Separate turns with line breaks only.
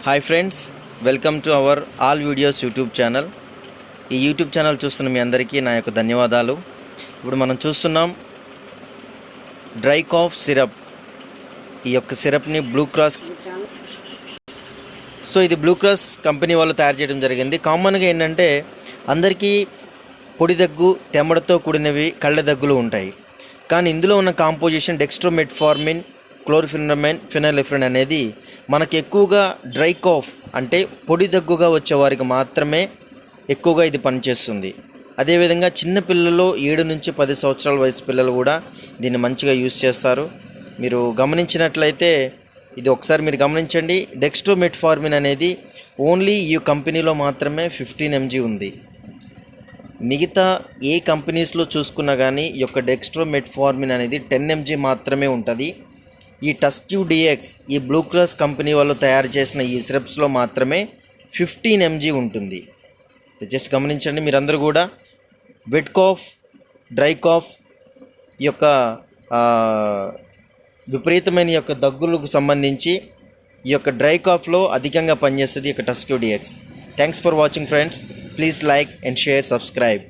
Hi friends, welcome to our all videos YouTube channel. ఈ YouTube channel చూస్తున్న మీ అందరికీ నా యొక్క ధన్యవాదాలు. ఇప్పుడు మనం చూస్తున్నాం డ్రై కాఫ్ సిరప్. ఈ యొక్క సిరప్ని బ్లూ క్రాస్ ఇది బ్లూ క్రాస్ కంపెనీ వాళ్ళు తయారు చేయడం జరిగింది. కామన్గా ఏంటంటే అందరికీ పొడి దగ్గు, తెమ్మడతో కూడినవి కళ్ళ దగ్గులు ఉంటాయి. కానీ ఇందులో ఉన్న కాంపోజిషన్ డెక్స్ట్రోమెట్ఫార్మిన్, క్లోర్ఫినమైన్, ఫినాలెఫ్రిన్ అనేది మనకి ఎక్కువగా డ్రై కాఫ్ అంటే పొడి దగ్గుగా వచ్చే వారికి మాత్రమే ఎక్కువగా ఇది పనిచేస్తుంది. అదేవిధంగా చిన్నపిల్లలు 7 నుంచి 10 సంవత్సరాల వయసు పిల్లలు కూడా దీన్ని మంచిగా యూస్ చేస్తారు. మీరు గమనించినట్లయితే ఇది ఒకసారి మీరు గమనించండి. డెక్స్ట్రోమెట్ఫార్మిన్ అనేది ఓన్లీ ఈ కంపెనీలో మాత్రమే 15 mg ఉంది. మిగతా ఏ కంపెనీస్లో చూసుకున్నా కానీ ఈ యొక్క డెక్స్ట్రోమెట్ఫార్మిన్ అనేది 10 mg మాత్రమే ఉంటుంది. ఈ టస్క్యూ డిఎక్స్, ఈ బ్లూ క్రాస్ కంపెనీ వాళ్ళు తయారు చేసిన ఈ సిరప్స్లో మాత్రమే 15 mg ఉంటుంది. జస్ట్ గమనించండి. మీరందరూ కూడా వెట్ కాఫ్, డ్రై కాఫ్, ఈ యొక్క విపరీతమైన యొక్క దగ్గులకు సంబంధించి ఈ యొక్క డ్రై కాఫ్లో అధికంగా పనిచేస్తుంది ఈ యొక్క టస్క్యూ డిఎక్స్. Thanks for watching friends. Please like and share, subscribe.